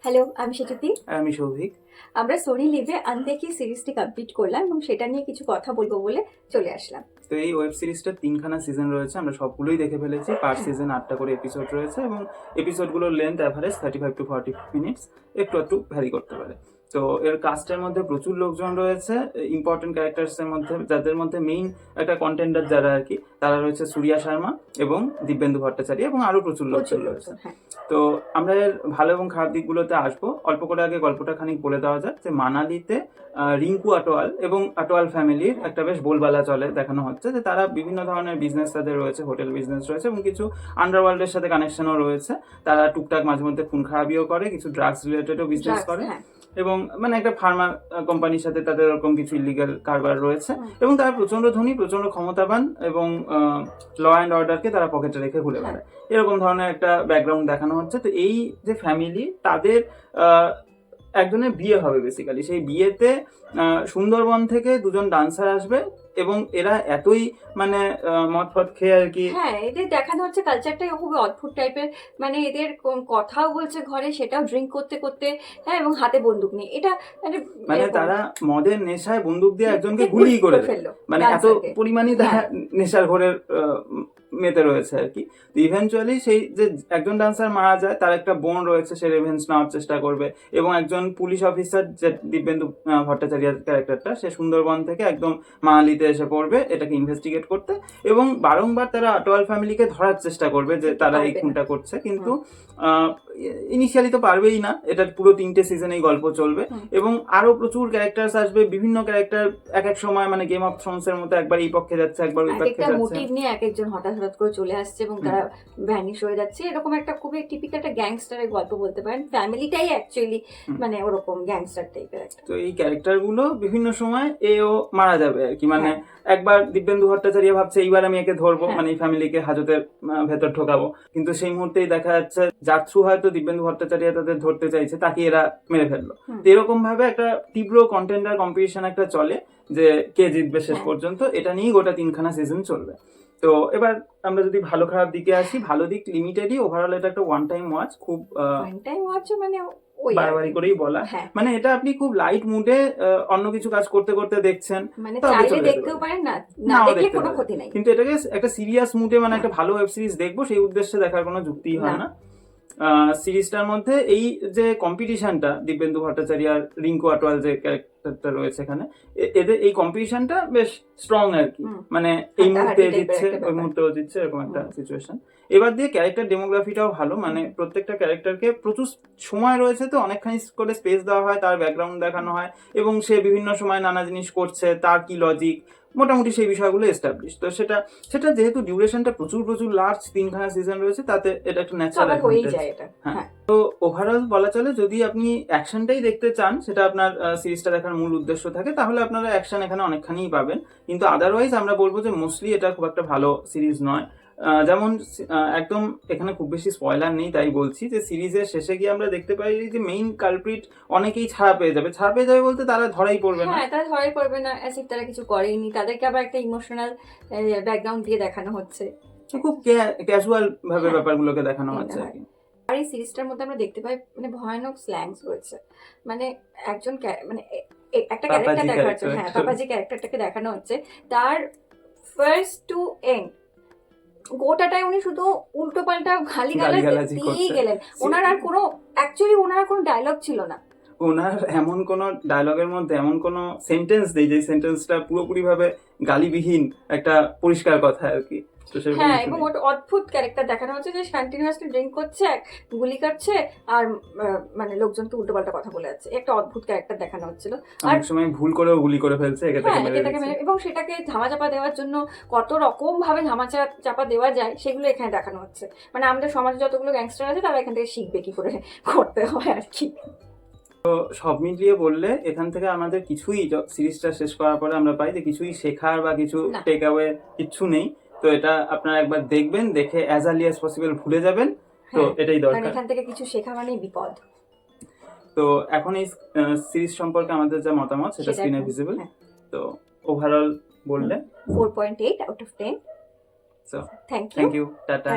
Hello, আমি সেতুতি। আমি সৌভিক। আমরা সোনি লিভে আনদেখি সিরিজটি কমপ্লিট করলাম এবং সেটা নিয়ে কিছু কথা বলবো বলে চলে আসলাম। তো এই ওয়েব সিরিজটার 3খানা সিজন রয়েছে, আমরা সবগুলোই দেখে ফেলেছি। পার সিজন 8টা করে এপিসোড রয়েছে এবং এপিসোডগুলোর লেন্থ অ্যাভারেজ 35 to 40 মিনিটস, একটু একটু ভ্যারি করতে পারে। তো এর কাস্টের মধ্যে প্রচুর লোকজন রয়েছে। ইম্পর্টেন্ট ক্যারেক্টার্সের মধ্যে, যাদের মধ্যে মেইন একটা কন্টেন্ডার যারা আর কি, তারা রয়েছে সূর্যা শর্মা এবং দিব্যেন্দু ভট্টাচার্য এবং আরো প্রচুর লোকজন রয়েছে। তো আমরা এর ভালো এবং খারাপ দিকগুলোতে আসবো। অল্প করে আগে গল্পটা খানিক বলে দেওয়া যাক যে মানালিতে রিঙ্কু আটোয়াল এবং আটোয়াল ফ্যামিলির একটা বেশ বোলবালা চলে দেখানো হচ্ছে যে তারা বিভিন্ন ধরনের বিজনেস তাদের রয়েছে, হোটেল বিজনেস রয়েছে এবং কিছু আন্ডারওয়ার্ল্ডের সাথে কানেকশনও রয়েছে। তারা টুকটাক মাঝে মধ্যে খুন খারাপিও করে, কিছু ড্রাগস রিলেটেডও বিজনেস করে এবং মানে একটা ফার্মা কোম্পানির সাথে তাদের এরকম কিছু ইলিগাল কারবার রয়েছে এবং তারা প্রচন্ড ধনী, প্রচন্ড ক্ষমতাবান এবং ল অ্যান্ড অর্ডারকে তারা পকেটে রেখে ঘুরে বেড়ায়, এরকম ধরনের একটা ব্যাকগ্রাউন্ড দেখানো হচ্ছে। তো এই যে ফ্যামিলি, তাদের একজনের বিয়ে হবে বেসিক্যালি। সেই বিয়েতে সুন্দরবন থেকে দুজন ডান্সার আসবে এবং এরা এতই মানে মদ ফদ খেয়ে আর কি, হ্যাঁ, এদের দেখানো হচ্ছে কালচারটাই খুবই অদ্ভুত টাইপের। মানে এদের কথাও বলছে ঘরে, সেটাও ড্রিঙ্ক করতে করতে, হ্যাঁ, এবং হাতে বন্দুক নিয়ে। এটা মানে তারা মদের নেশায় বন্দুক দিয়ে একজনকে গুলি করে ফেললো, মানে এত পরিমাণে তারা নেশার ঘরের মেতে রয়েছে আর কি। তো ইভেনচুয়ালি সেই যে একজন ডান্সার মারা যায়, তার একটা বোন রয়েছে, সে রিভেঞ্জ নেওয়ার চেষ্টা করবে এবং একজন পুলিশ অফিসার যে দিব্যেন্দু ভট্টাচার্যের ক্যারেক্টারটা, সে সুন্দরবন থেকে একদম মানালিতে এসে পড়বে এটাকে ইনভেস্টিগেট করতে এবং বারংবার তারা আটোয়াল ফ্যামিলিকে ধরার চেষ্টা করবে যে তারা এই খুনটা করছে, কিন্তু ইনিশিয়ালি তো পারবেই না। এটা পুরো 3টে সিজন এই গল্প চলবে এবং আরো প্রচুর ক্যারেক্টার্স আসবে। বিভিন্ন ক্যারেক্টার এক এক সময় মানে গেম অফ থ্রোনস এর মতো একবার এই পক্ষে যাচ্ছে, একবার ওই পক্ষে যাচ্ছে, মোটিভ নিয়ে এক একজন হঠাৎ করে চলে আসছে এবং তারা ভ্যানিশ হয়ে যাচ্ছে। এরকম একটা খুবই টিপিক্যাল একটা গ্যাংস্টারের গল্প বলতে পারেন। ফ্যামিলিটাই অ্যাকচুয়ালি মানে ওরকম গ্যাংস্টার টাইপের একটা। তো এই ক্যারেক্টার গুলো বিভিন্ন সময় এও মারা যাবে আর কি। মানে একবার দিব্যেন্দু ভট্টাচার্য ভাবছে এইবার আমি একে ধরবো, মানে এই ফ্যামিলিকে হাজতের ভেতর ঢোকাবো, কিন্তু সেই মুহূর্তেই দেখা যাচ্ছে যার থ্রু হয়তো দিব্যেন্দু ভট্টাচার্য তাদের ধরতে চাইছে, তাকে এরা মেরে ফেললো। তো এরকম ভাবে একটা তীব্র কন্টেন্ডার কম্পিটিশন একটা চলে যে কে জিতবে শেষ পর্যন্ত। এটা নিয়েই গোটা 3খানা সিজন চলবে। তো এবার আমরা যদি ভালো খারাপ দিকে আসি, ভালো দিক লিমিটেডই, ওভারঅল এটা একটা ওয়ান টাইম ওয়াচ। খুব ওয়ান টাইম ওয়াচ মানে বারবারই করেই বলা, মানে এটা আপনি খুব লাইট মুডে অন্য কিছু কাজ করতে করতে দেখছেন, মানে চাইলে দেখতেও পারেন, না দেখলে কোনো ক্ষতি নাই। কিন্তু এটাকে একটা সিরিয়াস মুডে মানে একটা ভালো ওয়েব সিরিজ দেখবো সেই উদ্দেশ্যে দেখার কোনো যুক্তিই হয় না। সিরিজটার মধ্যে এই যে কম্পিটিশনটা, দিব্যেন্দু ভট্টাচার্য আর রিঙ্কু আটোয়াল যে ক্যারেক্টারটা রয়েছে এখানে, এদের এই কম্পিটিশনটা বেশ স্ট্রং আর কি। মানে এই মুহূর্তে জিতছে, ওই মুহূর্তেও জিতছে, এরকম একটা সিচুয়েশন। এবার দিয়ে ক্যারেক্টার ডেমোগ্রাফিটাও ভালো, মানে প্রত্যেকটা ক্যারেক্টারকে প্রচুর সময় রয়েছে, তো অনেকখানি করে স্পেস দেওয়া হয়, তার ব্যাকগ্রাউন্ড দেখানো হয় এবং সে বিভিন্ন সময় নানা জিনিস করছে, তার কি লজিক, মোটামুটি সেই বিষয়গুলো এস্টাবলিশ। তো সেটা যেহেতু ডিউরেশনটা প্রচুর লার্জ, 3খানা সিজন রয়েছে, তাতে এটা একটা ন্যাচারাল হয়ে যায় এটা। হ্যাঁ, তো ওভারঅল বলা চলে যদি আপনি অ্যাকশনটাই দেখতে চান, সেটা আপনার সিরিজটা দেখার মূল উদ্দেশ্য থাকে, তাহলে আপনারা অ্যাকশন এখানে অনেকখানিই পাবেন। কিন্তু আদারওয়াইজ আমরা বলবো যে মোস্টলি এটা খুব একটা ভালো সিরিজ নয়। যেমন একদম এখানে খুব বেশি স্পয়লার নেই, তাই বলছি যে সিরিজের শেষে গিয়ে আমরা দেখতে পাই যে মেইন কালপ্রিট অনেকেই ছাড়া পেয়ে যাবে বলতে তারা ধরাই পড়বে না। তারা ধরাই পড়বে না, অ্যাজ ইফ তারা কিছু করেইনি। তাদেরকে আবার একটা ইমোশনাল ব্যাকগ্রাউন্ড দিয়ে দেখানো হচ্ছে, খুব ক্যাজুয়াল ভাবে ব্যাপারগুলোকে দেখানো হচ্ছে আর কি। আর এই সিরিজটার মধ্যে আমরা দেখতে পাই মানে ভয়ানক স্ল্যাংস রয়েছে। মানে একজন মানে একটা ক্যারেক্টার দেখা হচ্ছে, পাপাজি ক্যারেক্টারটাকে দেখানো হচ্ছে, তার ফার্স্ট টু এন্ড গোটাটাই উনি শুধু উল্টো পাল্টা গালিগালাজ দিয়েই গেলেন। ওনার আর কোনো ডায়লগ ছিল না। ওনার এমন কোনো ডায়লগের মধ্যে এমন কোনো সেন্টেন্স নেই যে সেন্টেন্সটা পুরোপুরি ভাবে গালিবিহীন একটা পরিষ্কার কথা আর কি। হ্যাঁ, এবং ওটা অদ্ভুত ক্যারেক্টার দেখানো হচ্ছে যে কন্টিনিউয়াসলি ড্রিঙ্ক করছে, গুলি কাটছে আর মানে লোকজনকে উল্টো পাল্টা কথা বলে যাচ্ছে। একটা অদ্ভুত ক্যারেক্টার দেখানো হচ্ছিল। আর সময় ভুল করেও গুলি করে ফেলছে এবং সেটাকে ধামাচাপা দেওয়ার জন্য কত রকম ভাবে ধামাচাপা দেওয়া যায় সেগুলো এখানে দেখানো হচ্ছে। মানে আমাদের সমাজে যতগুলো গ্যাংস্টার আছে তারা এখান থেকে শিখবে কি করে করতে হয় আর কি। তো সব মিলিয়ে বললে এখান থেকে আমাদের কিছুই, সিরিজটা শেষ করার পরে আমরা পাই যে কিছুই শেখার বা কিছু টেক অ্যাওয়ে কিচ্ছু নেই। তো এটা আপনারা একবার দেখবেন, দেখে অ্যাজ আর্লি অ্যাজ পসিবল ভুলে যাবেন। তো এটাই দরকার, কারণ এখান থেকে কিছু শেখা মানেই বিপদ। তো এখন এই সিরিজ সম্পর্কে আমাদের যা মতামত সেটা স্ক্রিনে ভিজিবল। তো ওভারঅল বললে 4.8 out of 10। So thank you, tata.